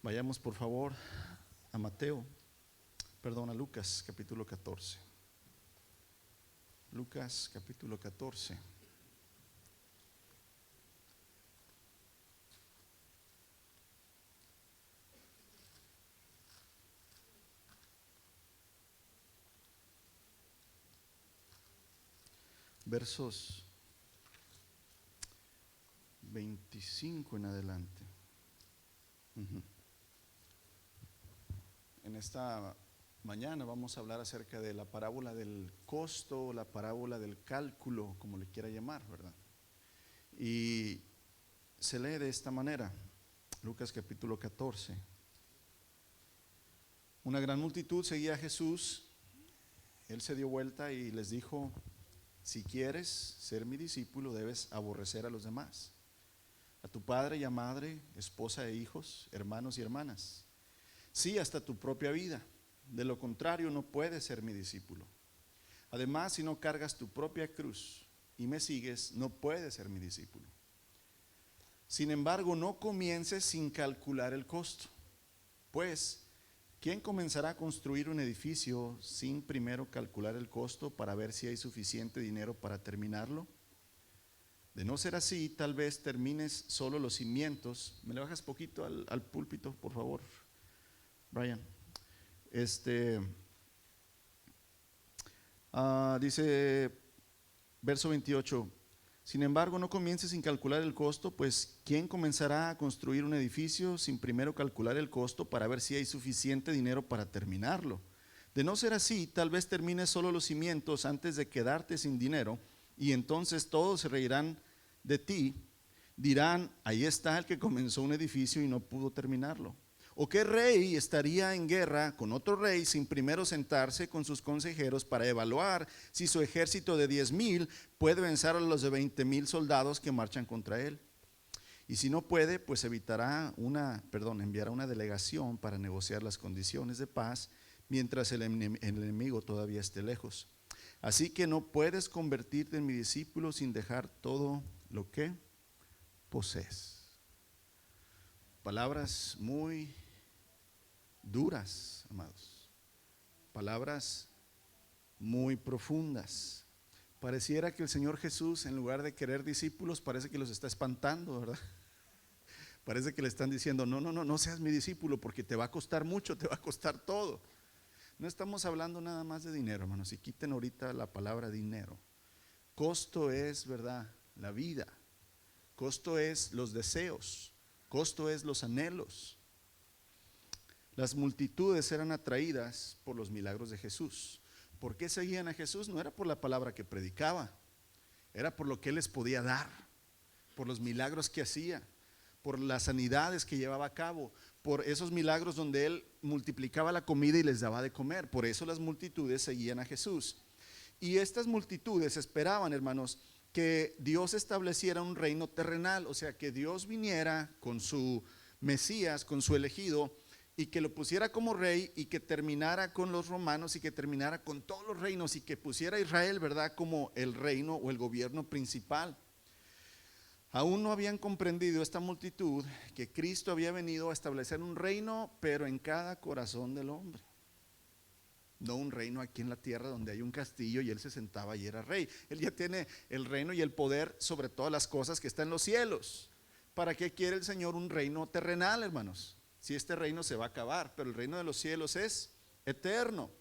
Vayamos por favor a Lucas capítulo 14. Lucas capítulo 14. Versos 25 en adelante. En esta mañana vamos a hablar acerca de la parábola del costo, la parábola del cálculo, como le quiera llamar, ¿verdad? Y se lee de esta manera, Lucas capítulo 14. Una gran multitud seguía a Jesús. Él se dio vuelta y les dijo: si quieres ser mi discípulo, debes aborrecer a los demás, a tu padre y a madre, esposa e hijos, hermanos y hermanas, sí, hasta tu propia vida. De lo contrario, no puedes ser mi discípulo. Además, si no cargas tu propia cruz y me sigues, no puedes ser mi discípulo. Sin embargo, no comiences sin calcular el costo, pues ¿quién comenzará a construir un edificio sin primero calcular el costo para ver si hay suficiente dinero para terminarlo? De no ser así, tal vez termines solo los cimientos. ¿Me le bajas poquito al púlpito, por favor, Brian? Dice verso 28: sin embargo, no comiences sin calcular el costo, pues ¿quién comenzará a construir un edificio sin primero calcular el costo para ver si hay suficiente dinero para terminarlo? De no ser así, tal vez termines solo los cimientos antes de quedarte sin dinero, y entonces todos se reirán de ti, dirán: ahí está el que comenzó un edificio y no pudo terminarlo. ¿O qué rey estaría en guerra con otro rey sin primero sentarse con sus consejeros para evaluar si su ejército de 10,000 puede vencer a los de 20,000 soldados que marchan contra él? Y si no puede, pues enviará una delegación para negociar las condiciones de paz mientras el enemigo todavía esté lejos. Así que no puedes convertirte en mi discípulo sin dejar todo lo que posees. Palabras muy duras, amados. Palabras muy profundas. Pareciera que el Señor Jesús, en lugar de querer discípulos, parece que los está espantando, ¿verdad? Parece que le están diciendo: no seas mi discípulo, porque te va a costar mucho, te va a costar todo. No estamos hablando nada más de dinero, hermanos, y quiten ahorita la palabra dinero. Costo es, ¿verdad?, la vida. Costo es los deseos. Costo es los anhelos. Las multitudes eran atraídas por los milagros de Jesús. ¿Por qué seguían a Jesús? No era por la palabra que predicaba, era por lo que Él les podía dar, por los milagros que hacía, por las sanidades que llevaba a cabo, por esos milagros donde Él multiplicaba la comida y les daba de comer. Por eso las multitudes seguían a Jesús. Y estas multitudes esperaban, hermanos, que Dios estableciera un reino terrenal, o sea, que Dios viniera con su Mesías, con su elegido, y que lo pusiera como rey, y que terminara con los romanos, y que terminara con todos los reinos, y que pusiera a Israel, ¿verdad?, como el reino o el gobierno principal. Aún no habían comprendido esta multitud que Cristo había venido a establecer un reino, pero en cada corazón del hombre. No un reino aquí en la tierra donde hay un castillo y Él se sentaba y era rey. Él ya tiene el reino y el poder sobre todas las cosas que están en los cielos. ¿Para qué quiere el Señor un reino terrenal, hermanos? Si este reino se va a acabar, pero el reino de los cielos es eterno.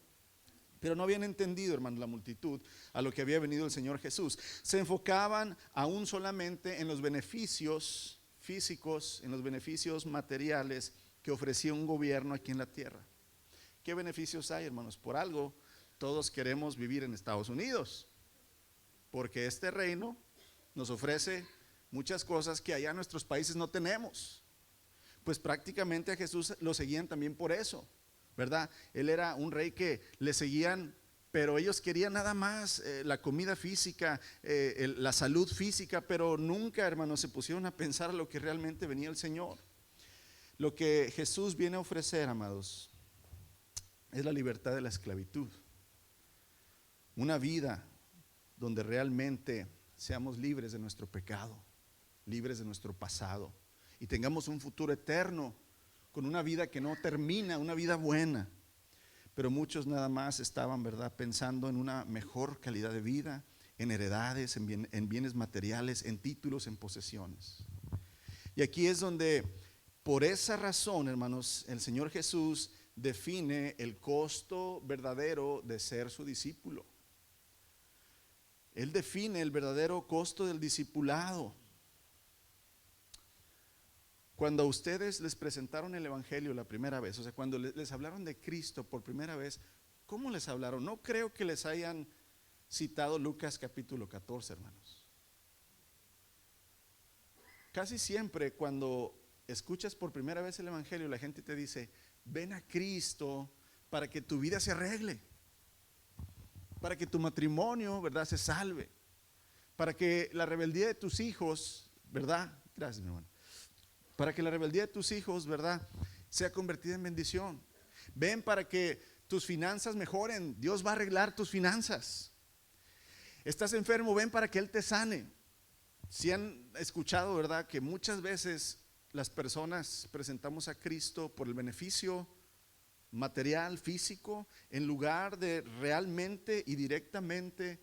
Pero no habían entendido, hermanos, la multitud a lo que había venido el Señor Jesús. Se enfocaban aún solamente en los beneficios físicos, en los beneficios materiales que ofrecía un gobierno aquí en la tierra. ¿Qué beneficios hay, hermanos? Por algo todos queremos vivir en Estados Unidos, porque este reino nos ofrece muchas cosas que allá en nuestros países no tenemos. Pues prácticamente a Jesús lo seguían también por eso, ¿verdad? Él era un rey que le seguían, pero ellos querían nada más la comida física, la salud física, pero nunca, hermanos, se pusieron a pensar a lo que realmente venía el Señor. Lo que Jesús viene a ofrecer, amados, es la libertad de la esclavitud. Una vida donde realmente seamos libres de nuestro pecado, libres de nuestro pasado, y tengamos un futuro eterno con una vida que no termina, una vida buena. Pero muchos nada más estaban, ¿verdad?, pensando en una mejor calidad de vida, en heredades, en bienes materiales, en títulos, en posesiones. Y aquí es donde, por esa razón, hermanos, el Señor Jesús define el costo verdadero de ser su discípulo. Él define el verdadero costo del discipulado. Cuando a ustedes les presentaron el Evangelio la primera vez, o sea, cuando les hablaron de Cristo por primera vez, ¿cómo les hablaron? No creo que les hayan citado Lucas capítulo 14, hermanos. Casi siempre cuando escuchas por primera vez el Evangelio, la gente te dice, ven a Cristo para que tu vida se arregle, para que tu matrimonio, ¿verdad?, se salve, para que la rebeldía de tus hijos, ¿verdad? Gracias, mi hermano. Para que la rebeldía de tus hijos, ¿verdad?, sea convertida en bendición. Ven para que tus finanzas mejoren. Dios va a arreglar tus finanzas. Estás enfermo, ven para que Él te sane. Si han escuchado, ¿verdad?, que muchas veces las personas presentamos a Cristo por el beneficio material, físico, en lugar de realmente y directamente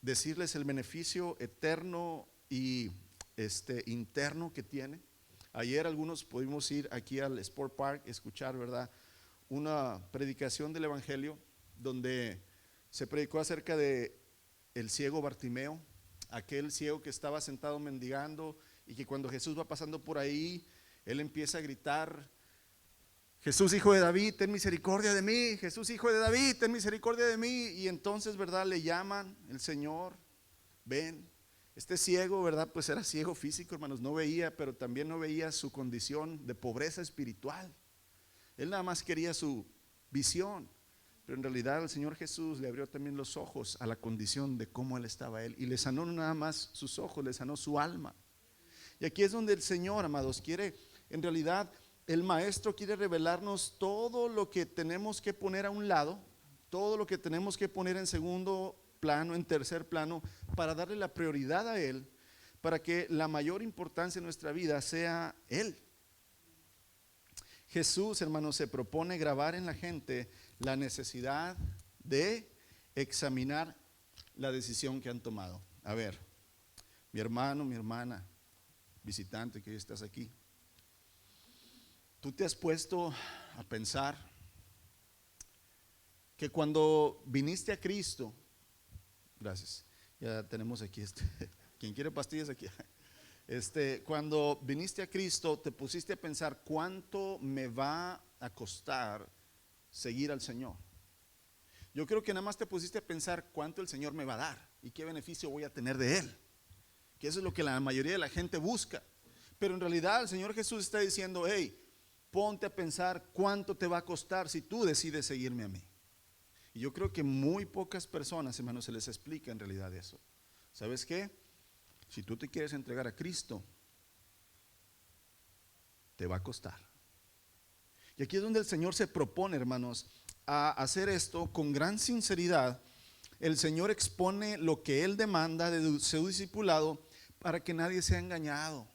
decirles el beneficio eterno y interno que tiene. Ayer algunos pudimos ir aquí al Sport Park, escuchar, ¿verdad?, una predicación del Evangelio donde se predicó acerca de el ciego Bartimeo, aquel ciego que estaba sentado mendigando y que cuando Jesús va pasando por ahí, él empieza a gritar, Jesús, hijo de David, ten misericordia de mí. Jesús, hijo de David, ten misericordia de mí. Y entonces, ¿verdad?, le llaman el Señor, ven. Este ciego, ¿verdad?, pues era ciego físico, hermanos, no veía, pero también no veía su condición de pobreza espiritual. Él nada más quería su visión, pero en realidad el Señor Jesús le abrió también los ojos a la condición de cómo él estaba y le sanó no nada más sus ojos, le sanó su alma. Y aquí es donde el Señor, amados, quiere, en realidad, el Maestro quiere revelarnos todo lo que tenemos que poner a un lado, todo lo que tenemos que poner en segundo plano, en tercer plano, para darle la prioridad a Él, para que la mayor importancia en nuestra vida sea Él. Jesús, hermanos, se propone grabar en la gente la necesidad de examinar la decisión que han tomado. A ver, mi hermano, mi hermana, visitante que hoy estás aquí, ¿tú te has puesto a pensar que cuando viniste a Cristo, gracias, ya tenemos aquí quien quiere pastillas aquí, cuando viniste a Cristo te pusiste a pensar cuánto me va a costar seguir al Señor? Yo creo que nada más te pusiste a pensar cuánto el Señor me va a dar y qué beneficio voy a tener de Él, que eso es lo que la mayoría de la gente busca. Pero en realidad el Señor Jesús está diciendo, hey, ponte a pensar cuánto te va a costar si tú decides seguirme a mí. Y yo creo que muy pocas personas, hermanos, se les explica en realidad eso. ¿Sabes qué? Si tú te quieres entregar a Cristo, te va a costar. Y aquí es donde el Señor se propone, hermanos, a hacer esto con gran sinceridad. El Señor expone lo que Él demanda de su discipulado para que nadie sea engañado,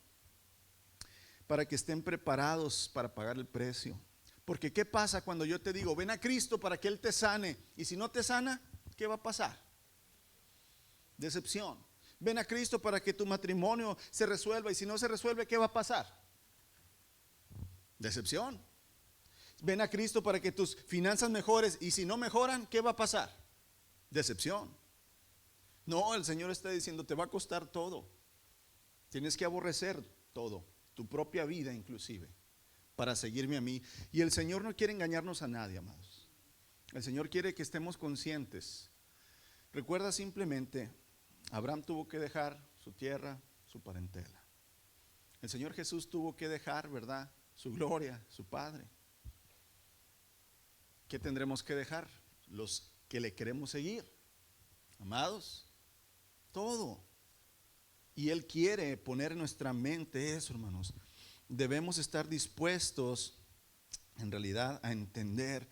para que estén preparados para pagar el precio. Porque ¿qué pasa cuando yo te digo, ven a Cristo para que Él te sane? Y si no te sana, ¿qué va a pasar? Decepción. Ven a Cristo para que tu matrimonio se resuelva, y si no se resuelve, ¿qué va a pasar? Decepción. Ven a Cristo para que tus finanzas mejores, y si no mejoran, ¿qué va a pasar? Decepción. No, el Señor está diciendo, te va a costar todo. Tienes que aborrecer todo, tu propia vida inclusive, para seguirme a mí. Y el Señor no quiere engañarnos a nadie, amados. El Señor quiere que estemos conscientes. Recuerda simplemente, Abraham tuvo que dejar su tierra, su parentela. El Señor Jesús tuvo que dejar, ¿verdad?, su gloria, su Padre. ¿Qué tendremos que dejar? Los que le queremos seguir. Amados, todo. Y Él quiere poner en nuestra mente eso, hermanos. Debemos estar dispuestos, en realidad, a entender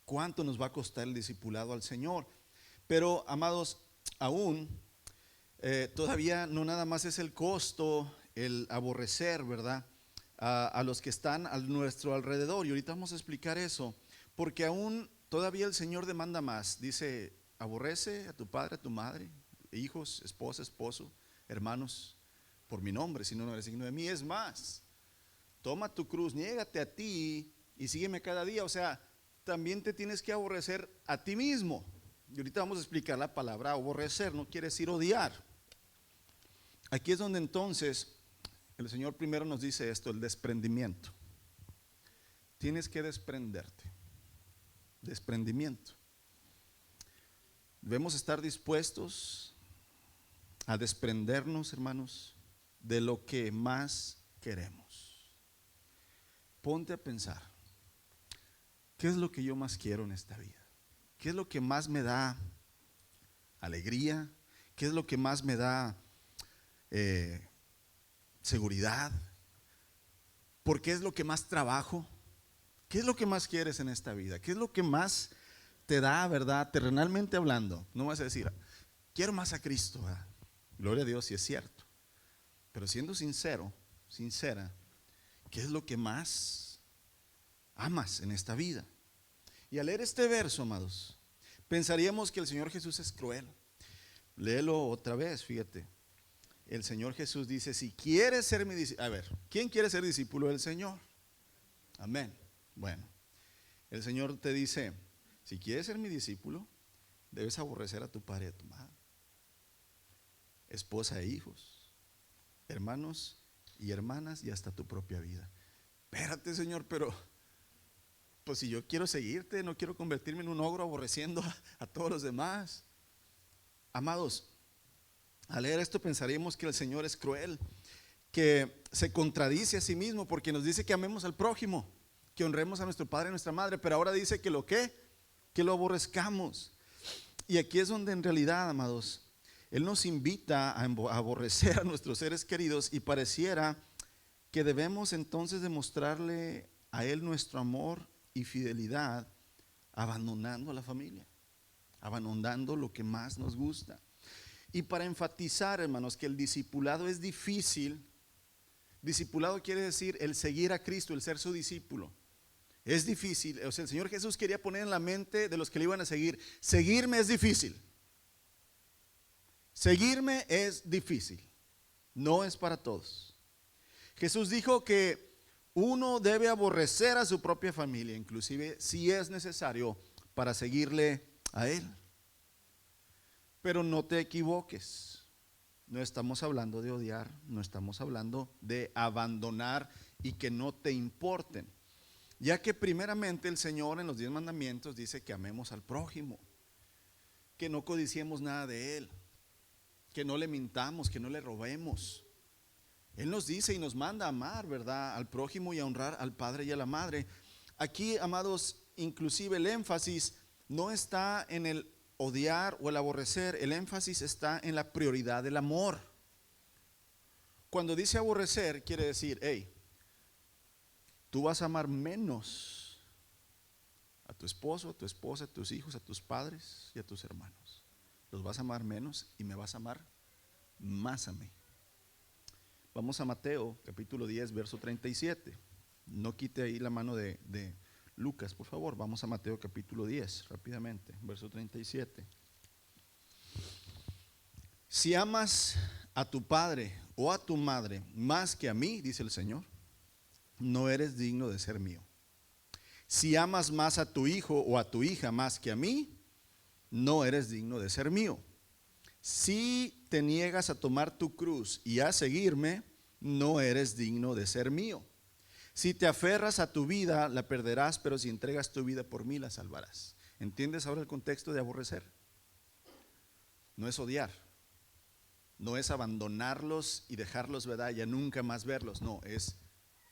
cuánto nos va a costar el discipulado al Señor. Pero, amados, aún todavía no nada más es el costo, el aborrecer, ¿verdad?, a los que están a nuestro alrededor. Y ahorita vamos a explicar eso, porque aún todavía el Señor demanda más. Dice, aborrece a tu padre, a tu madre, hijos, esposa, esposo, hermanos, por mi nombre, si no, no eres digno de mí. Es más, toma tu cruz, niégate a ti y sígueme cada día. O sea, también te tienes que aborrecer a ti mismo. Y ahorita vamos a explicar la palabra aborrecer, no quiere decir odiar. Aquí es donde entonces el Señor primero nos dice esto, el desprendimiento. Tienes que desprenderte. Desprendimiento. Debemos estar dispuestos a desprendernos, hermanos, de lo que más queremos. Ponte a pensar, ¿qué es lo que yo más quiero en esta vida? ¿Qué es lo que más me da alegría? ¿Qué es lo que más me da seguridad? ¿Por qué es lo que más trabajo? ¿Qué es lo que más quieres en esta vida? ¿Qué es lo que más te da, verdad, terrenalmente hablando? No vas a decir, quiero más a Cristo, ¿verdad? Gloria a Dios, si es cierto. Pero siendo sincero, sincera, ¿qué es lo que más amas en esta vida? Y al leer este verso, amados, pensaríamos que el Señor Jesús es cruel. Léelo otra vez, fíjate. El Señor Jesús dice, si quieres ser mi discípulo, a ver, ¿quién quiere ser discípulo del Señor? Amén. Bueno, el Señor te dice, si quieres ser mi discípulo, debes aborrecer a tu padre y a tu madre, esposa e hijos, hermanos y hermanas y hasta tu propia vida. Espérate, Señor, pero pues si yo quiero seguirte, no quiero convertirme en un ogro aborreciendo a todos los demás. Amados, al leer esto pensaríamos que el Señor es cruel, que se contradice a sí mismo, porque nos dice que amemos al prójimo, que honremos a nuestro padre y a nuestra madre, pero ahora dice que que lo aborrezcamos. Y aquí es donde en realidad, amados, Él nos invita a aborrecer a nuestros seres queridos, y pareciera que debemos entonces demostrarle a Él nuestro amor y fidelidad abandonando a la familia, abandonando lo que más nos gusta. Y para enfatizar, hermanos, que el discipulado es difícil. Discipulado quiere decir el seguir a Cristo, el ser su discípulo. Es difícil. O sea, el Señor Jesús quería poner en la mente de los que le iban a seguir, seguirme es difícil. Seguirme es difícil. No es para todos. Jesús dijo que uno debe aborrecer a su propia familia, inclusive si es necesario, para seguirle a Él. Pero no te equivoques, no estamos hablando de odiar, no estamos hablando de abandonar y que no te importen, ya que primeramente el Señor en los 10 mandamientos dice que amemos al prójimo, que no codiciemos nada de Él, que no le mintamos, que no le robemos. Él nos dice y nos manda a amar, ¿verdad?, al prójimo y a honrar al padre y a la madre. Aquí, amados, inclusive el énfasis no está en el odiar o el aborrecer, el énfasis está en la prioridad del amor. Cuando dice aborrecer, quiere decir, hey, tú vas a amar menos a tu esposo, a tu esposa, a tus hijos, a tus padres y a tus hermanos. Los vas a amar menos y me vas a amar más a mí. Vamos a Mateo capítulo 10, verso 37. No quite ahí la mano de Lucas, por favor. Vamos a Mateo capítulo 10, rápidamente, verso 37. Si amas a tu padre o a tu madre más que a mí, dice el Señor, no eres digno de ser mío. Si amas más a tu hijo o a tu hija más que a mí, no eres digno de ser mío. Si te niegas a tomar tu cruz y a seguirme, no eres digno de ser mío. Si te aferras a tu vida, la perderás, pero si entregas tu vida por mí, la salvarás. ¿Entiendes ahora el contexto de aborrecer? No es odiar, no es abandonarlos y dejarlos, ¿verdad?, ya nunca más verlos. No, es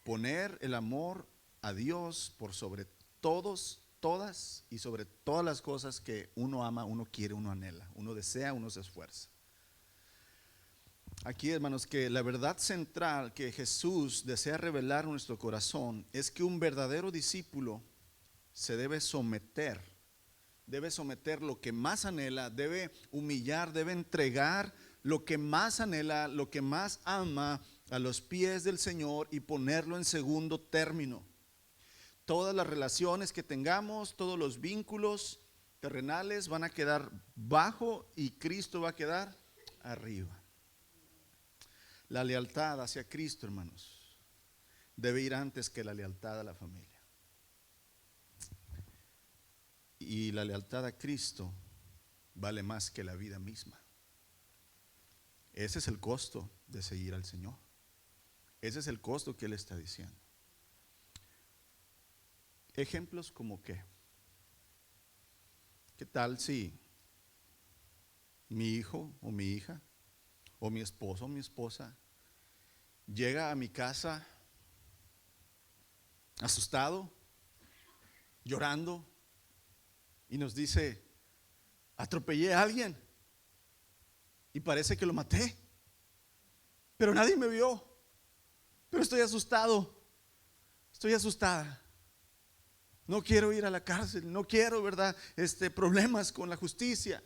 poner el amor a Dios por sobre todos, todas y sobre todas las cosas que uno ama, uno quiere, uno anhela, uno desea, uno se esfuerza. Aquí, hermanos, que la verdad central que Jesús desea revelar en nuestro corazón es que un verdadero discípulo se debe someter lo que más anhela, debe humillar, debe entregar lo que más anhela, lo que más ama a los pies del Señor y ponerlo en segundo término. Todas las relaciones que tengamos, todos los vínculos terrenales van a quedar bajo y Cristo va a quedar arriba. La lealtad hacia Cristo, hermanos, debe ir antes que la lealtad a la familia. Y la lealtad a Cristo vale más que la vida misma. Ese es el costo de seguir al Señor. Ese es el costo que Él está diciendo. Ejemplos como qué. ¿Qué tal si mi hijo o mi hija o mi esposo o mi esposa llega a mi casa asustado, llorando y nos dice: atropellé a alguien y parece que lo maté, pero nadie me vio, pero estoy asustado, estoy asustada, no quiero ir a la cárcel, no quiero, ¿verdad?, problemas con la justicia.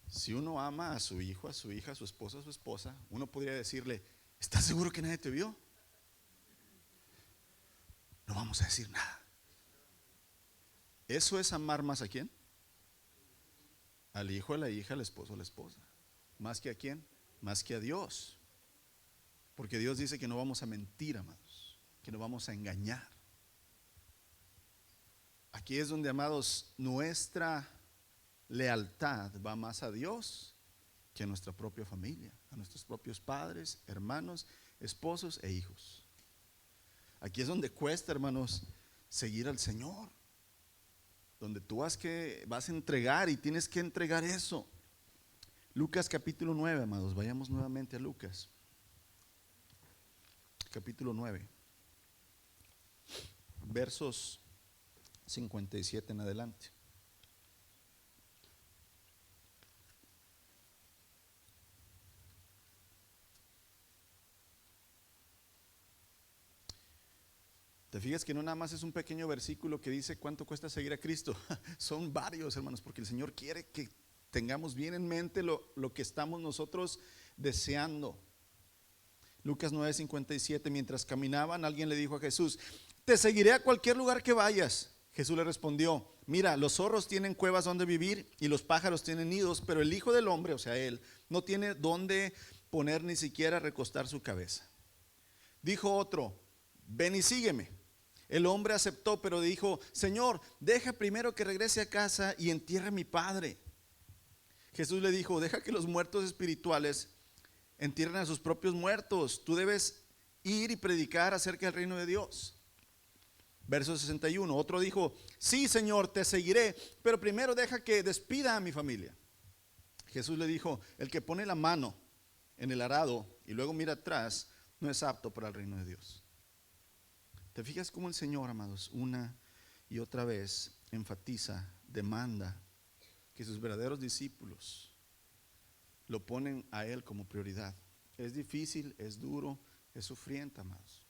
Si uno ama a su hijo, a su hija, a su esposo, a su esposa, uno podría decirle: ¿estás seguro que nadie te vio? No vamos a decir nada. ¿Eso es amar más a quién? Al hijo, a la hija, al esposo, a la esposa. ¿Más que a quién? Más que a Dios. Porque Dios dice que no vamos a mentir, amados, que no vamos a engañar. Aquí es donde, amados, nuestra lealtad va más a Dios que a nuestra propia familia, a nuestros propios padres, hermanos, esposos e hijos. Aquí es donde cuesta, hermanos, seguir al Señor, donde tú vas a entregar y tienes que entregar eso. Lucas capítulo 9, amados, vayamos nuevamente a Lucas capítulo 9, versos 57 en adelante. ¿Te fijas que no nada más es un pequeño versículo que dice cuánto cuesta seguir a Cristo? Son varios, hermanos, porque el Señor quiere que tengamos bien en mente lo que estamos nosotros deseando. Lucas 9:57, mientras caminaban, alguien le dijo a Jesús: te seguiré a cualquier lugar que vayas. Jesús le respondió: mira, los zorros tienen cuevas donde vivir y los pájaros tienen nidos, pero el Hijo del Hombre, o sea, Él, no tiene donde poner ni siquiera recostar su cabeza. Dijo otro: ven y sígueme. El hombre aceptó, pero dijo: Señor, deja primero que regrese a casa y entierre a mi padre. Jesús le dijo: deja que los muertos espirituales entierren a sus propios muertos. Tú debes ir y predicar acerca del reino de Dios. Verso 61, otro dijo: sí, Señor, te seguiré, pero primero deja que despida a mi familia. Jesús le dijo: el que pone la mano en el arado y luego mira atrás no es apto para el reino de Dios. ¿Te fijas cómo el Señor, amados, una y otra vez enfatiza, demanda que sus verdaderos discípulos lo ponen a Él como prioridad? Es difícil, es duro, es sufriente, amados.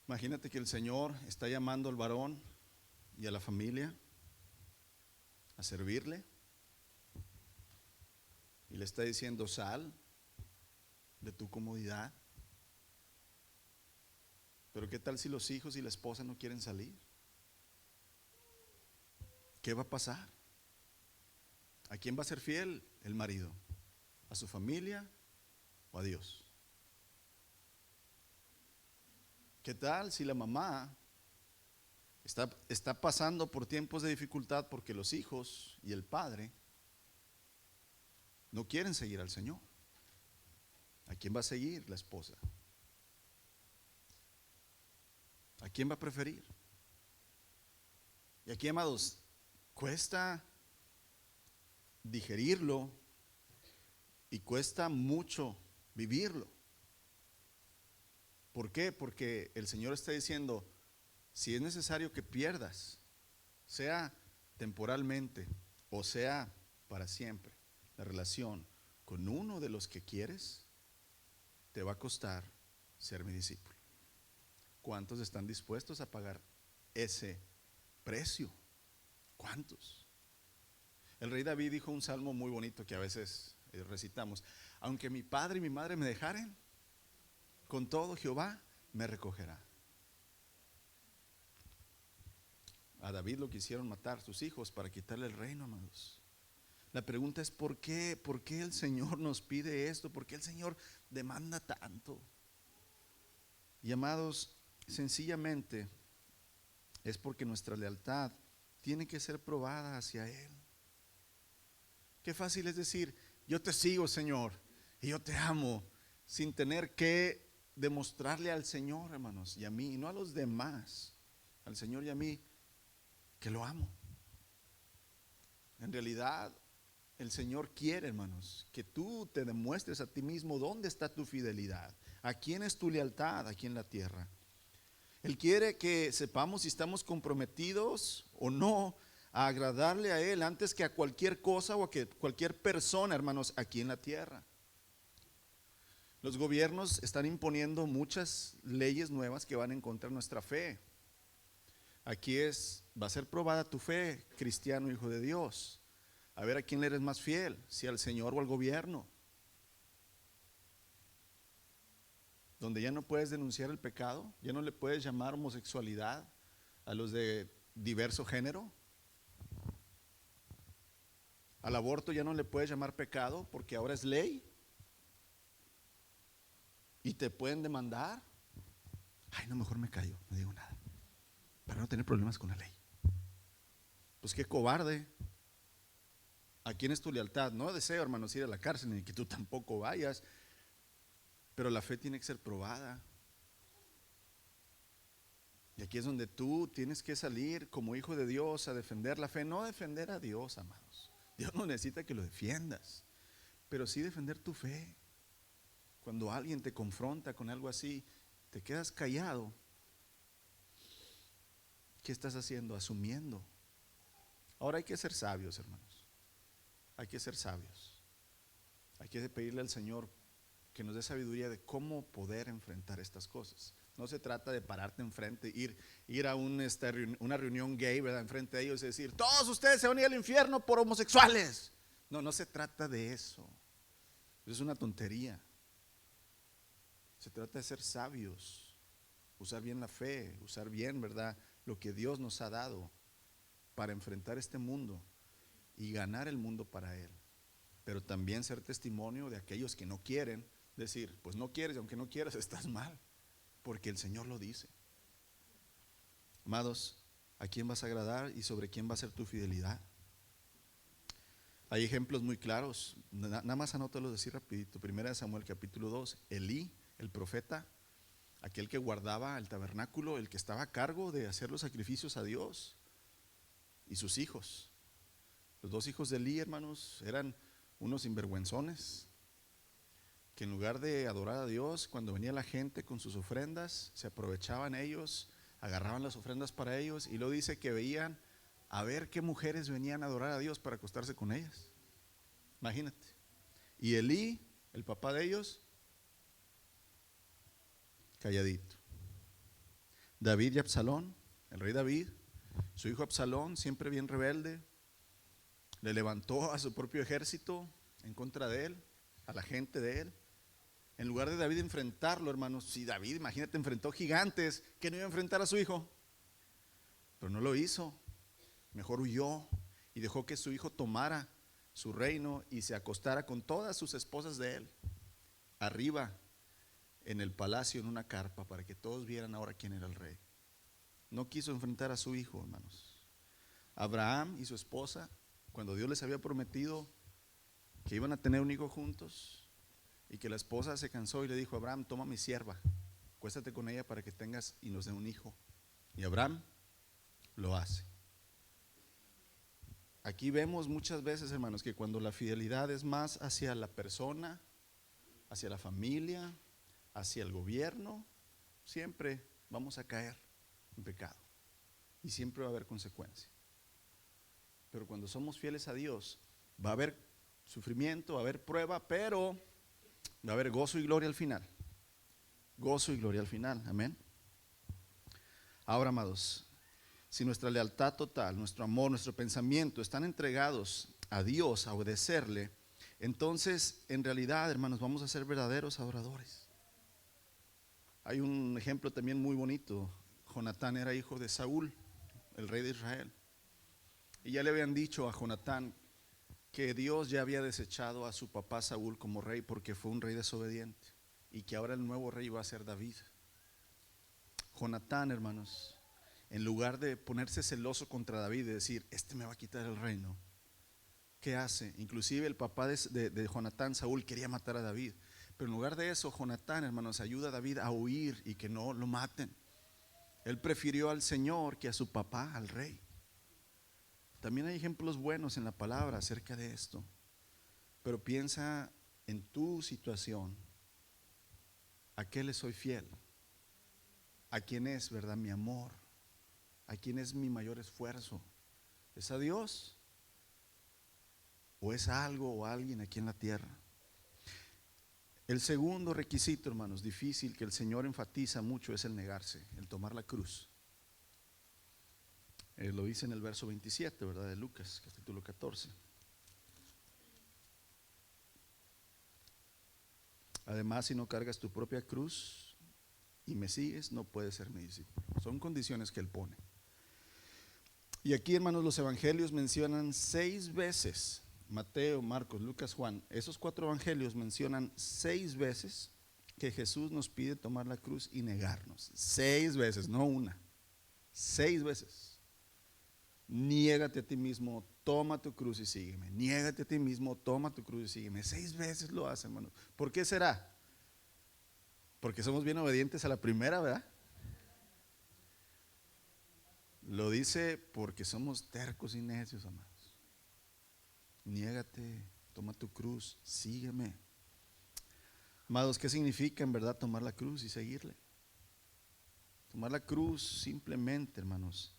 Imagínate que el Señor está llamando al varón y a la familia a servirle y le está diciendo: sal de tu comodidad. Pero ¿qué tal si los hijos y la esposa no quieren salir? ¿Qué va a pasar? ¿A quién va a ser fiel el marido? ¿A su familia o a Dios? ¿Qué tal si la mamá está pasando por tiempos de dificultad porque los hijos y el padre no quieren seguir al Señor? ¿A quién va a seguir la esposa? ¿A quién va a preferir? Y aquí, amados, cuesta digerirlo y cuesta mucho vivirlo. ¿Por qué? Porque el Señor está diciendo: si es necesario que pierdas, sea temporalmente o sea para siempre, la relación con uno de los que quieres, te va a costar ser mi discípulo. ¿Cuántos están dispuestos a pagar ese precio? ¿Cuántos? El rey David dijo un salmo muy bonito que a veces recitamos, aunque mi padre y mi madre me dejaren, con todo Jehová me recogerá. A David lo quisieron matar sus hijos para quitarle el reino, amados. La pregunta es ¿por qué? ¿Por qué el Señor nos pide esto? ¿Por qué el Señor demanda tanto? Y amados, sencillamente es porque nuestra lealtad tiene que ser probada hacia Él. Qué fácil es decir, yo te sigo, Señor, y yo te amo, sin tener que demostrarle al Señor, hermanos, y a mí, y no a los demás, al Señor y a mí, que lo amo. En realidad, el Señor quiere, hermanos, que tú te demuestres a ti mismo dónde está tu fidelidad, a quién es tu lealtad aquí en la tierra. Él quiere que sepamos si estamos comprometidos o no a agradarle a Él antes que a cualquier cosa o a que cualquier persona, hermanos, aquí en la tierra. Los gobiernos están imponiendo muchas leyes nuevas que van en contra de nuestra fe. Aquí va a ser probada tu fe, cristiano, hijo de Dios. A ver a quién le eres más fiel, si al Señor o al gobierno. Donde ya no puedes denunciar el pecado, ya no le puedes llamar homosexualidad a los de diverso género. Al aborto ya no le puedes llamar pecado porque ahora es ley. Y te pueden demandar. Ay, no, mejor me callo, no digo nada, para no tener problemas con la ley. Pues qué cobarde. ¿A quién es tu lealtad? No deseo, hermanos, ir a la cárcel, ni que tú tampoco vayas, pero la fe tiene que ser probada. Y aquí es donde tú tienes que salir como hijo de Dios a defender la fe, no defender a Dios, amados. Dios no necesita que lo defiendas, pero sí defender tu fe. Cuando alguien te confronta con algo así, te quedas callado. ¿Qué estás haciendo? Asumiendo. Ahora hay que ser sabios, hermanos. Hay que ser sabios. Hay que pedirle al Señor que nos dé sabiduría de cómo poder enfrentar estas cosas. No se trata de pararte enfrente, ir a una reunión gay, ¿verdad? Enfrente de ellos y decir, todos ustedes se van a ir al infierno por homosexuales. No, no se trata de eso. Eso es una tontería. Se trata de ser sabios, usar bien la fe, usar bien, ¿verdad?, lo que Dios nos ha dado para enfrentar este mundo y ganar el mundo para Él. Pero también ser testimonio de aquellos que no quieren, decir, pues no quieres, y aunque no quieras estás mal, porque el Señor lo dice. Amados, ¿a quién vas a agradar y sobre quién va a ser tu fidelidad? Hay ejemplos muy claros, nada más anótalos así rapidito. Primera de Samuel capítulo 2, Elí, el profeta, aquel que guardaba el tabernáculo, el que estaba a cargo de hacer los sacrificios a Dios, y sus hijos. Los dos hijos de Elí, hermanos, eran unos sinvergüenzones, que en lugar de adorar a Dios, cuando venía la gente con sus ofrendas, se aprovechaban ellos, agarraban las ofrendas para ellos, y luego dice que veían a ver qué mujeres venían a adorar a Dios para acostarse con ellas. Imagínate. Y Elí, el papá de ellos, calladito. David y Absalón, el rey David, su hijo Absalón, siempre bien rebelde, le levantó a su propio ejército en contra de él, a la gente de él. En lugar de David enfrentarlo, hermanos, si David, imagínate, enfrentó gigantes, ¿que no iba a enfrentar a su hijo? Pero no lo hizo, mejor huyó y dejó que su hijo tomara su reino y se acostara con todas sus esposas de él, arriba en el palacio, en una carpa, para que todos vieran ahora quién era el rey. No quiso enfrentar a su hijo, hermanos. Abraham y su esposa, cuando Dios les había prometido que iban a tener un hijo juntos, y que la esposa se cansó y le dijo, Abraham, toma mi sierva, acuéstate con ella para que tengas y nos dé un hijo. Y Abraham lo hace. Aquí vemos muchas veces, hermanos, que cuando la fidelidad es más hacia la persona, hacia la familia, hacia el gobierno, siempre vamos a caer en pecado y siempre va a haber consecuencia. Pero cuando somos fieles a Dios, va a haber sufrimiento, va a haber prueba, pero va a haber gozo y gloria al final. Gozo y gloria al final, amén. Ahora, amados, si nuestra lealtad total, nuestro amor, nuestro pensamiento están entregados a Dios, a obedecerle, Entonces, en realidad, hermanos, vamos a ser verdaderos adoradores. Hay un ejemplo también muy bonito. Jonatán era hijo de Saúl, el rey de Israel. Y ya le habían dicho a Jonatán que Dios ya había desechado a su papá Saúl como rey porque fue un rey desobediente, y que ahora el nuevo rey iba a ser David. Jonatán, hermanos, en lugar de ponerse celoso contra David y decir, este me va a quitar el reino, ¿qué hace? Inclusive el papá de Jonatán, Saúl, quería matar a David. Pero en lugar de eso, Jonatán, hermanos, ayuda a David a huir y que no lo maten. Él prefirió al Señor que a su papá, al rey. También hay ejemplos buenos en la palabra acerca de esto. Pero piensa en tu situación. ¿A qué le soy fiel? ¿A quién es, verdad, mi amor? ¿A quién es mi mayor esfuerzo? ¿Es a Dios? ¿O es a algo o a alguien aquí en la tierra? El segundo requisito, hermanos, difícil, que el Señor enfatiza mucho, es el negarse, el tomar la cruz. Lo dice en el verso 27, ¿verdad? De Lucas, capítulo 14. Además, si no cargas tu propia cruz y me sigues, no puedes ser mi discípulo. Son condiciones que Él pone. Y aquí, hermanos, los evangelios mencionan 6 veces, Mateo, Marcos, Lucas, Juan, esos 4 evangelios mencionan 6 veces que Jesús nos pide tomar la cruz y negarnos. 6 veces, no una, 6 veces. Niégate a ti mismo, toma tu cruz y sígueme. Niégate a ti mismo, toma tu cruz y sígueme. 6 veces lo hace, hermanos. ¿Por qué será? Porque somos bien obedientes a la primera, ¿verdad? Lo dice porque somos tercos y necios, amados. Niégate, toma tu cruz, sígueme. Amados, ¿qué significa en verdad tomar la cruz y seguirle? Tomar la cruz simplemente, hermanos,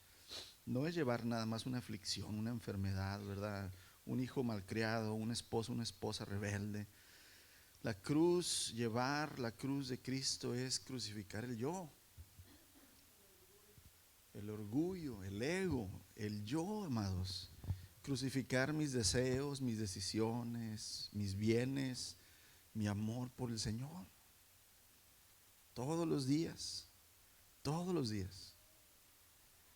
no es llevar nada más una aflicción, una enfermedad, ¿verdad? Un hijo malcriado, un esposo, una esposa rebelde. La cruz, llevar la cruz de Cristo es crucificar el yo, el orgullo, el ego, el yo, amados. Crucificar mis deseos, mis decisiones, mis bienes, mi amor por el Señor. Todos los días, todos los días.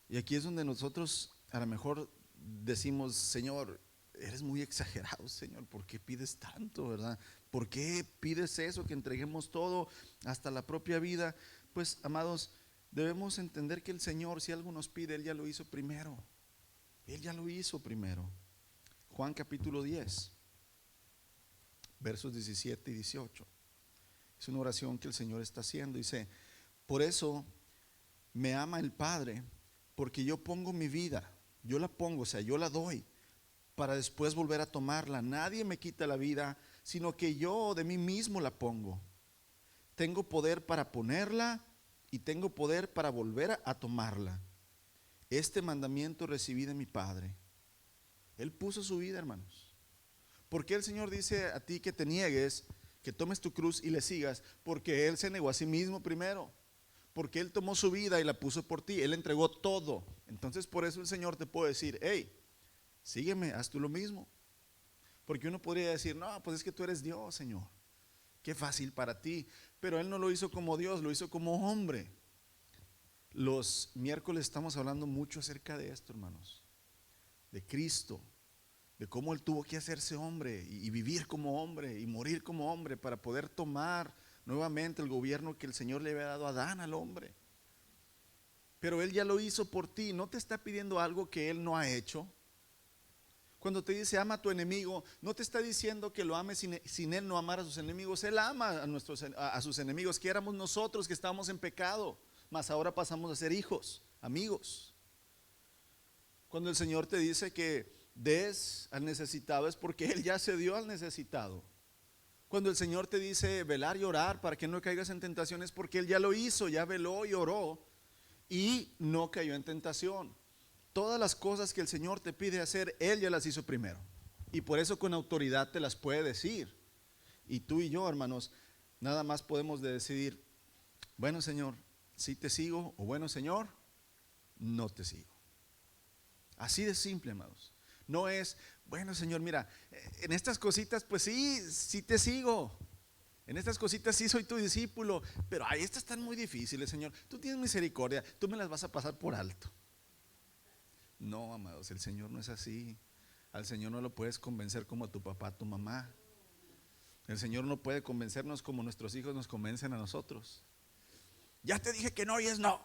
Y aquí es donde nosotros a lo mejor decimos, Señor, eres muy exagerado, Señor, ¿por qué pides tanto, verdad? ¿Por qué pides eso, que entreguemos todo, hasta la propia vida? Pues, amados, debemos entender que el Señor, si algo nos pide, Él ya lo hizo primero. Él ya lo hizo primero. Juan capítulo 10, versos 17 y 18. Es una oración que el Señor está haciendo. Dice, por eso me ama el Padre, porque yo pongo mi vida, yo la pongo, o sea, yo la doy, para después volver a tomarla. Nadie me quita la vida, sino que yo de mí mismo la pongo. Tengo poder para ponerla y tengo poder para volver a tomarla. Este mandamiento recibí de mi Padre. Él puso su vida, hermanos. ¿Por qué el Señor dice a ti que te niegues, que tomes tu cruz y le sigas? Porque Él se negó a sí mismo primero. Porque Él tomó su vida y la puso por ti. Él entregó todo. Entonces por eso el Señor te puede decir, hey, sígueme, haz tú lo mismo. Porque uno podría decir, no, pues es que tú eres Dios, Señor. Qué fácil para ti. Pero Él no lo hizo como Dios, lo hizo como hombre. Los miércoles estamos hablando mucho acerca de esto, hermanos. De Cristo, de cómo Él tuvo que hacerse hombre y vivir como hombre y morir como hombre para poder tomar nuevamente el gobierno que el Señor le había dado a Adán, al hombre. Pero Él ya lo hizo por ti, no te está pidiendo algo que Él no ha hecho. Cuando te dice ama a tu enemigo, no te está diciendo que lo ames sin Él no amar a sus enemigos. Él ama a sus enemigos, que éramos nosotros que estábamos en pecado, mas ahora pasamos a ser hijos, amigos. Cuando el Señor te dice que des al necesitado, es porque Él ya se dio al necesitado. Cuando el Señor te dice velar y orar para que no caigas en tentación, es porque Él ya lo hizo, ya veló y oró y no cayó en tentación. Todas las cosas que el Señor te pide hacer, Él ya las hizo primero. Y por eso con autoridad te las puede decir. Y tú y yo, hermanos, nada más podemos decidir, bueno, Señor, sí te sigo, o bueno, Señor, no te sigo. Así de simple, amados. No es, bueno, Señor, mira, en estas cositas pues sí te sigo. En estas cositas sí soy tu discípulo, pero ahí estas están muy difíciles, Señor. Tú tienes misericordia, tú me las vas a pasar por alto. No, amados, el Señor no es así. Al Señor no lo puedes convencer como a tu papá, a tu mamá. El Señor no puede convencernos como nuestros hijos nos convencen a nosotros. Ya te dije que no y es no.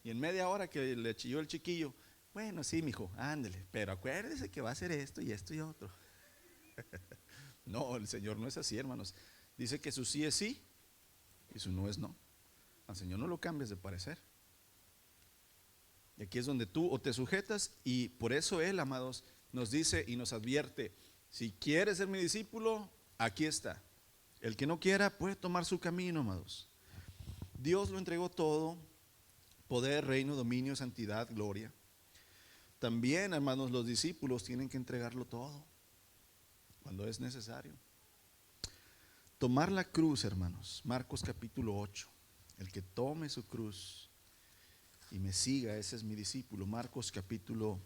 Y en media hora que le chilló el chiquillo, bueno, sí, mijo, ándele, pero acuérdese que va a hacer esto y otro. No, el Señor no es así, hermanos. Dice que su sí es sí y su no es no. Al Señor no lo cambies de parecer. Y aquí es donde tú o te sujetas, y por eso Él, amados, nos dice y nos advierte: si quieres ser mi discípulo, aquí está. El que no quiera puede tomar su camino, amados. Dios lo entregó todo: poder, reino, dominio, santidad, gloria. También, hermanos, los discípulos tienen que entregarlo todo cuando es necesario. Tomar la cruz, hermanos. Marcos capítulo 8. El que tome su cruz y me siga, ese es mi discípulo. Marcos capítulo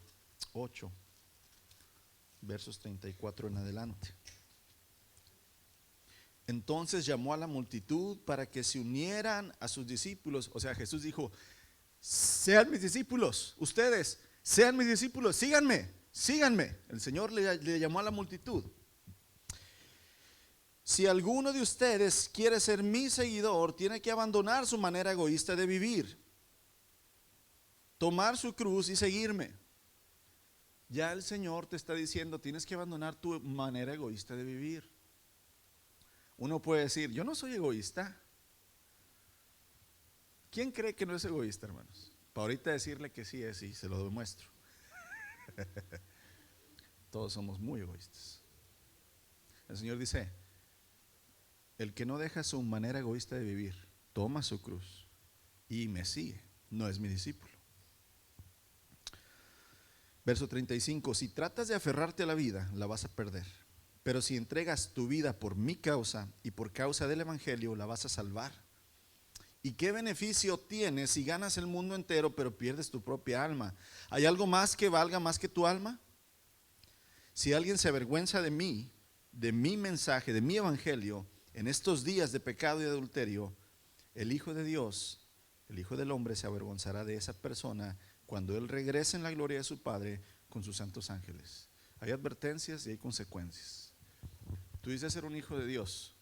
8, versos 34 en adelante. Entonces llamó a la multitud para que se unieran a sus discípulos. O sea, Jesús dijo: sean mis discípulos, ustedes sean mis discípulos, síganme, síganme. El Señor le llamó a la multitud. Si alguno de ustedes quiere ser mi seguidor, tiene que abandonar su manera egoísta de vivir, tomar su cruz y seguirme. Ya el Señor te está diciendo: tienes que abandonar tu manera egoísta de vivir. Uno puede decir: yo no soy egoísta. ¿Quién cree que no es egoísta, hermanos? Para ahorita decirle que sí es, y se lo demuestro. Todos somos muy egoístas. El Señor dice: el que no deja su manera egoísta de vivir, toma su cruz y me sigue, no es mi discípulo. Verso 35: si tratas de aferrarte a la vida, la vas a perder. Pero si entregas tu vida por mi causa y por causa del evangelio, la vas a salvar. ¿Y qué beneficio tienes si ganas el mundo entero pero pierdes tu propia alma? ¿Hay algo más que valga más que tu alma? Si alguien se avergüenza de mí, de mi mensaje, de mi evangelio, en estos días de pecado y adulterio, el Hijo de Dios, el Hijo del Hombre, se avergonzará de esa persona cuando Él regrese en la gloria de su Padre con sus santos ángeles. Hay advertencias y hay consecuencias. Tú dices ser un hijo de Dios,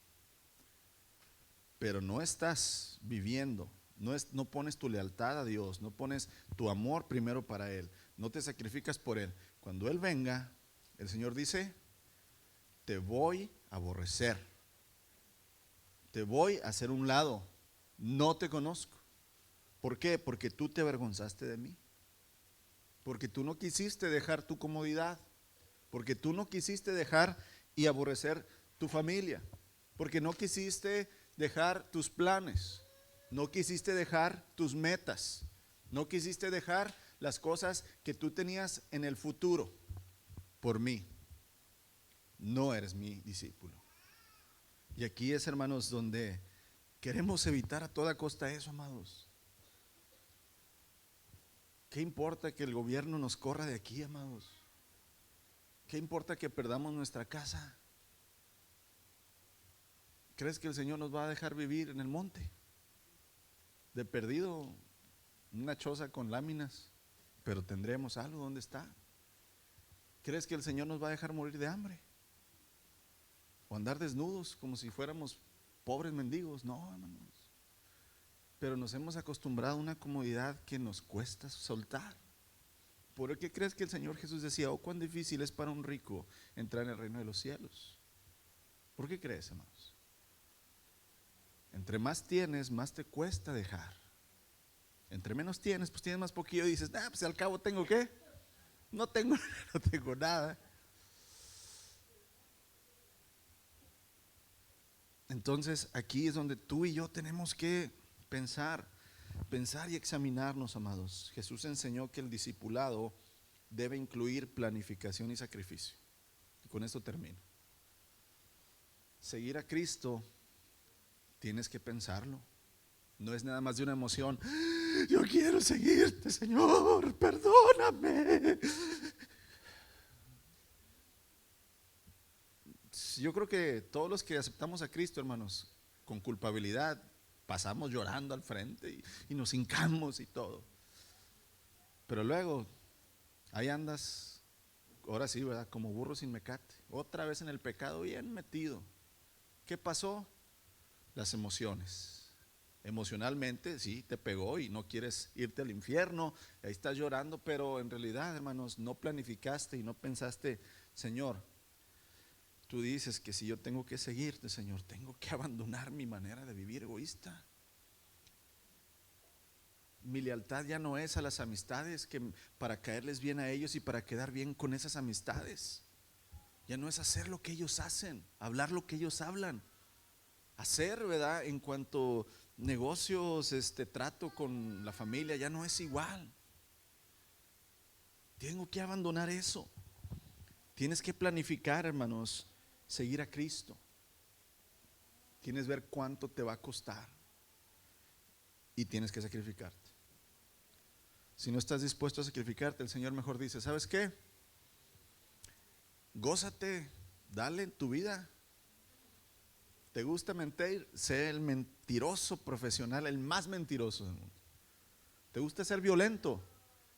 pero no estás viviendo, no pones tu lealtad a Dios, no pones tu amor primero para Él, no te sacrificas por Él. Cuando Él venga, el Señor dice: te voy a aborrecer, te voy a hacer un lado, no te conozco. ¿Por qué? Porque tú te avergonzaste de mí, porque tú no quisiste dejar tu comodidad, porque tú no quisiste dejar y aborrecer tu familia, porque no quisiste dejar tus planes, no quisiste dejar tus metas, no quisiste dejar las cosas que tú tenías en el futuro por mí. No eres mi discípulo. Y aquí es, hermanos, donde queremos evitar a toda costa eso, amados. ¿Qué importa que el gobierno nos corra de aquí, amados? ¿Qué importa que perdamos nuestra casa? ¿Crees que el Señor nos va a dejar vivir en el monte? De perdido, una choza con láminas, pero tendremos algo donde está. ¿Crees que el Señor nos va a dejar morir de hambre? ¿O andar desnudos como si fuéramos pobres mendigos? No, hermanos. Pero nos hemos acostumbrado a una comodidad que nos cuesta soltar. ¿Por qué crees que el Señor Jesús decía: oh, cuán difícil es para un rico entrar en el reino de los cielos? ¿Por qué crees, hermanos? Entre más tienes, más te cuesta dejar. Entre menos tienes, pues tienes más poquillo y dices: pues al cabo tengo ¿qué? No tengo nada. Entonces aquí es donde tú y yo tenemos que pensar y examinarnos, amados. Jesús enseñó que el discipulado debe incluir planificación y sacrificio. Y con esto termino. Seguir a Cristo, tienes que pensarlo. No es nada más de una emoción: yo quiero seguirte, Señor, perdóname. Yo creo que todos los que aceptamos a Cristo, hermanos, con culpabilidad, pasamos llorando al frente y nos hincamos y todo. Pero luego, ahí andas, ahora sí, ¿verdad? Como burro sin mecate, otra vez en el pecado, bien metido. ¿Qué pasó? Las emociones. Emocionalmente, sí, te pegó y no quieres irte al infierno, ahí estás llorando, pero en realidad, hermanos, no planificaste y no pensaste, Señor, tú dices que si yo tengo que seguirte, Señor, tengo que abandonar mi manera de vivir egoísta. Mi lealtad ya no es a las amistades que para caerles bien a ellos y para quedar bien con esas amistades. Ya no es hacer lo que ellos hacen, hablar lo que ellos hablan. Hacer, ¿verdad? En cuanto negocios, trato con la familia, ya no es igual. Tengo que abandonar eso. Tienes que planificar, hermanos, seguir a Cristo. Tienes que ver cuánto te va a costar y tienes que sacrificarte. Si no estás dispuesto a sacrificarte, el Señor mejor dice, ¿sabes qué? Gózate, dale en tu vida. ¿Te gusta mentir? Sé el mentiroso profesional, el más mentiroso del mundo. ¿Te gusta ser violento?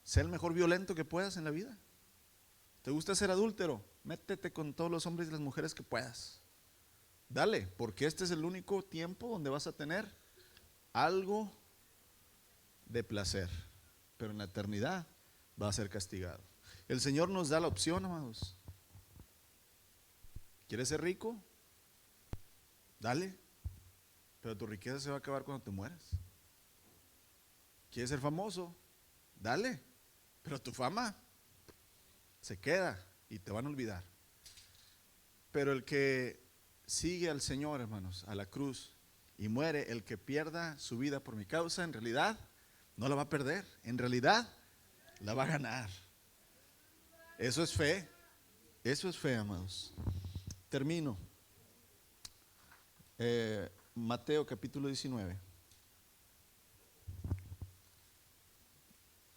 Sé el mejor violento que puedas en la vida. ¿Te gusta ser adúltero? Métete con todos los hombres y las mujeres que puedas. Dale, porque este es el único tiempo donde vas a tener algo de placer, pero en la eternidad va a ser castigado. El Señor nos da la opción, amados. ¿Quieres ser rico? Dale, pero tu riqueza se va a acabar cuando te mueras. ¿Quieres ser famoso? Dale, pero tu fama se queda y te van a olvidar. Pero el que sigue al Señor, hermanos, a la cruz y muere, el que pierda su vida por mi causa, en realidad no la va a perder, en realidad la va a ganar. Eso es fe, amados. Termino. Mateo capítulo 19,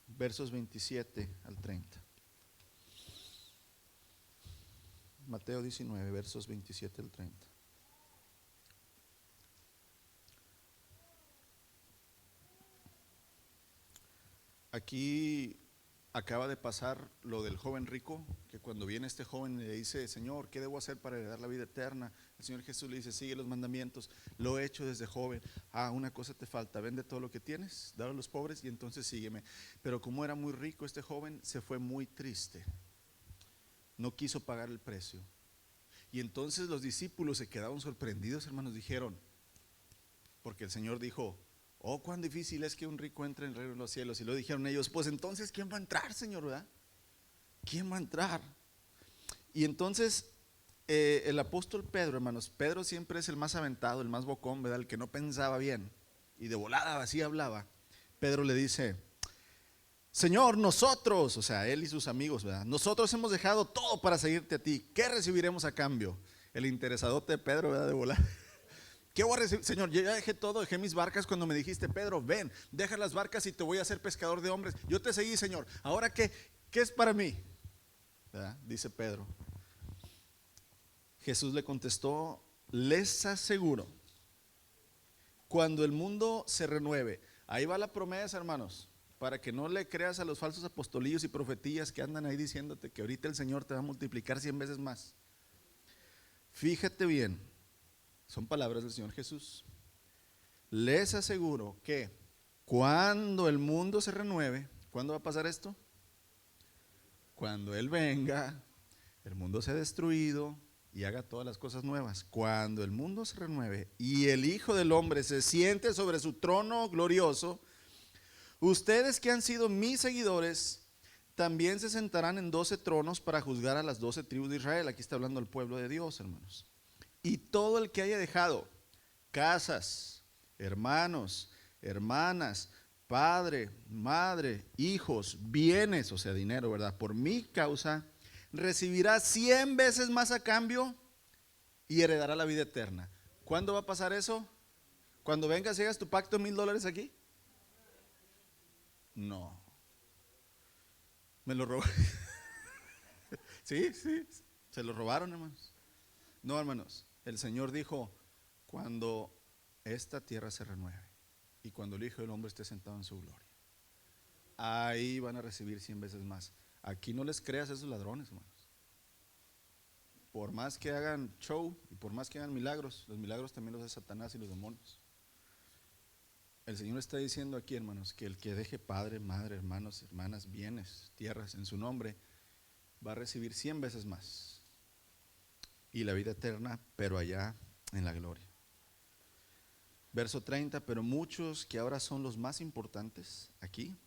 versos 27 al 30. Mateo 19, versos 27 al 30. Aquí acaba de pasar lo del joven rico, que cuando viene este joven le dice, Señor, ¿qué debo hacer para heredar la vida eterna? El Señor Jesús le dice, sigue los mandamientos, lo he hecho desde joven. Una cosa te falta, vende todo lo que tienes, dalo a los pobres y entonces sígueme. Pero como era muy rico este joven, se fue muy triste, no quiso pagar el precio. Y entonces los discípulos se quedaron sorprendidos, hermanos, dijeron, porque el Señor dijo, oh, cuán difícil es que un rico entre en el reino de los cielos. Y lo dijeron ellos, pues entonces, ¿quién va a entrar, Señor, verdad? ¿Quién va a entrar? Y entonces el apóstol Pedro, hermanos, Pedro siempre es el más aventado, el más bocón, ¿verdad? El que no pensaba bien y de volada así hablaba. Pedro le dice, Señor, nosotros, o sea, él y sus amigos, ¿verdad? Nosotros hemos dejado todo para seguirte a ti. ¿Qué recibiremos a cambio? El interesadote de Pedro, ¿verdad? De volada. ¿Qué voy a recibir? Señor, yo ya dejé todo, dejé mis barcas cuando me dijiste, Pedro, ven, deja las barcas y te voy a hacer pescador de hombres. Yo te seguí, Señor. ¿Ahora qué es para mí? ¿Verdad? Dice Pedro. Jesús le contestó, les aseguro, cuando el mundo se renueve, ahí va la promesa, hermanos, para que no le creas a los falsos apostolillos y profetías que andan ahí diciéndote que ahorita el Señor te va a multiplicar 100 veces más. Fíjate bien, son palabras del Señor Jesús. Les aseguro que cuando el mundo se renueve, ¿cuándo va a pasar esto? Cuando Él venga, el mundo sea destruido y haga todas las cosas nuevas. Cuando el mundo se renueve y el Hijo del Hombre se siente sobre su trono glorioso, ustedes que han sido mis seguidores también se sentarán en 12 tronos para juzgar a las 12 tribus de Israel. Aquí está hablando el pueblo de Dios, hermanos. Y todo el que haya dejado casas, hermanos, hermanas, padre, madre, hijos, bienes, o sea, dinero, ¿verdad? Por mi causa, recibirá 100 veces más a cambio y heredará la vida eterna. ¿Cuándo va a pasar eso? ¿Cuando vengas y hagas tu pacto de $1,000 aquí? No. Me lo robó. Sí, se lo robaron, hermanos. No, hermanos, el Señor dijo, cuando esta tierra se renueve y cuando el Hijo del Hombre esté sentado en su gloria, ahí van a recibir 100 veces más. Aquí no les creas a esos ladrones, hermanos. Por más que hagan show y por más que hagan milagros, los milagros también los hace Satanás y los demonios. El Señor está diciendo aquí, hermanos, que el que deje padre, madre, hermanos, hermanas, bienes, tierras en su nombre, va a recibir 100 veces más. Y la vida eterna, pero allá en la gloria. Verso 30, pero muchos que ahora son los más importantes aquí,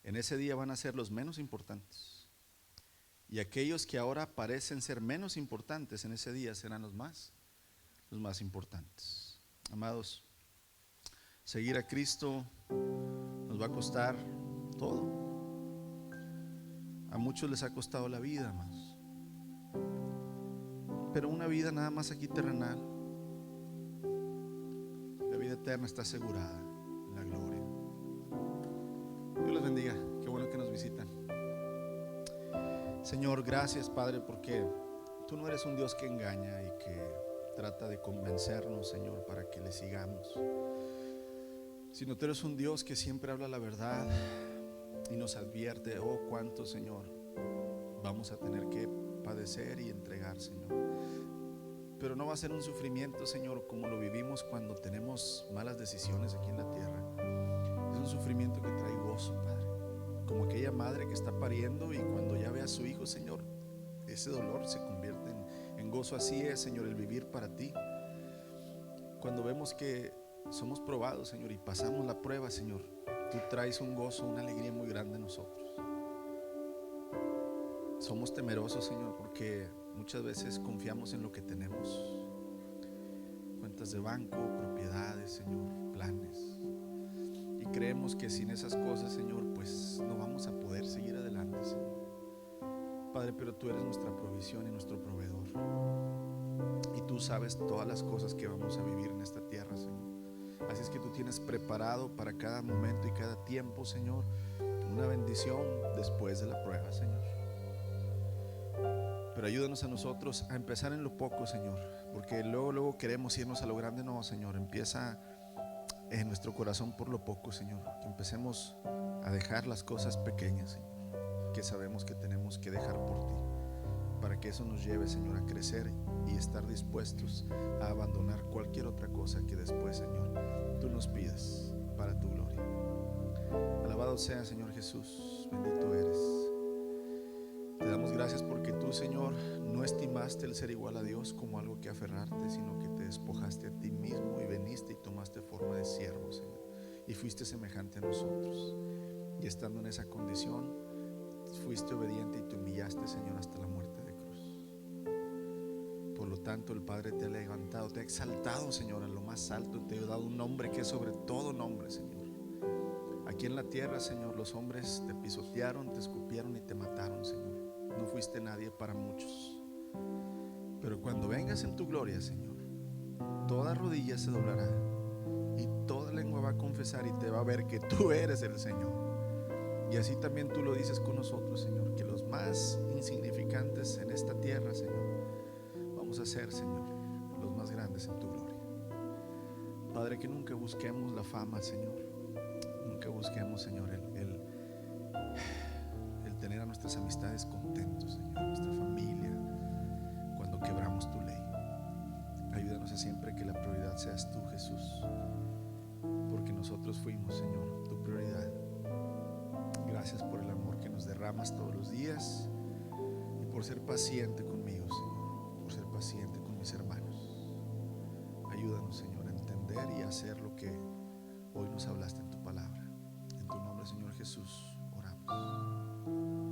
en ese día van a ser los menos importantes. Y aquellos que ahora parecen ser menos importantes en ese día serán los más importantes. Amados, seguir a Cristo nos va a costar todo. A muchos les ha costado la vida, amados. Pero una vida nada más aquí terrenal. La vida eterna está asegurada en la gloria. Dios les bendiga. Qué bueno que nos visitan. Señor, gracias, Padre, porque tú no eres un Dios que engaña y que trata de convencernos, Señor, para que le sigamos, sino tú eres un Dios que siempre habla la verdad y nos advierte, oh, cuánto, Señor, vamos a tener que padecer y entregar, Señor. Pero no va a ser un sufrimiento, Señor, como lo vivimos cuando tenemos malas decisiones aquí en la tierra. Es un sufrimiento que trae gozo, Padre. Como aquella madre que está pariendo y cuando ya ve a su hijo, Señor, ese dolor se convierte en gozo. Así es, Señor, el vivir para ti. Cuando vemos que somos probados, Señor, y pasamos la prueba, Señor, tú traes un gozo, una alegría muy grande en nosotros. Somos temerosos, Señor, porque muchas veces confiamos en lo que tenemos. Cuentas de banco, propiedades, Señor, planes. Y creemos que sin esas cosas, Señor, pues no vamos a poder seguir adelante, Señor. Padre, pero tú eres nuestra provisión y nuestro proveedor. Y tú sabes todas las cosas que vamos a vivir en esta tierra, Señor. Así es que tú tienes preparado para cada momento y cada tiempo, Señor, una bendición después de la prueba, Señor. Pero ayúdanos a nosotros a empezar en lo poco, Señor, porque luego queremos irnos a lo grande. No, Señor, empieza en nuestro corazón por lo poco, Señor. Que empecemos a dejar las cosas pequeñas, Señor, que sabemos que tenemos que dejar por ti, para que eso nos lleve, Señor, a crecer y estar dispuestos a abandonar cualquier otra cosa que después, Señor, tú nos pidas para tu gloria. Alabado sea, Señor Jesús, bendito eres. Te damos gracias porque tú, Señor, no estimaste el ser igual a Dios como algo que aferrarte, sino que te despojaste a ti mismo y veniste y tomaste forma de siervo, Señor, y fuiste semejante a nosotros. Y estando en esa condición, fuiste obediente y te humillaste, Señor, hasta la muerte de cruz. Por lo tanto, el Padre te ha levantado, te ha exaltado, Señor, a lo más alto, te ha dado un nombre que es sobre todo nombre, Señor. Aquí en la tierra, Señor, los hombres te pisotearon, te escupieron y te mataron, Señor. No fuiste nadie para muchos. Pero cuando vengas en tu gloria, Señor, toda rodilla se doblará y toda lengua va a confesar y te va a ver que tú eres el Señor. Y así también tú lo dices con nosotros, Señor, que los más insignificantes en esta tierra, Señor, vamos a ser, Señor, los más grandes en tu gloria. Padre, que nunca busquemos la fama, Señor. Nunca busquemos, Señor, el tener a nuestras amistades contentos, Señor, nuestra familia, cuando quebramos tu ley. Ayúdanos a siempre que la prioridad seas tú, Jesús, porque nosotros fuimos, Señor, tu prioridad. Gracias por el amor que nos derramas todos los días y por ser paciente conmigo, Señor, por ser paciente con mis hermanos. Ayúdanos, Señor, a entender y a hacer lo que hoy nos hablaste en tu palabra. En tu nombre, Señor Jesús, oramos.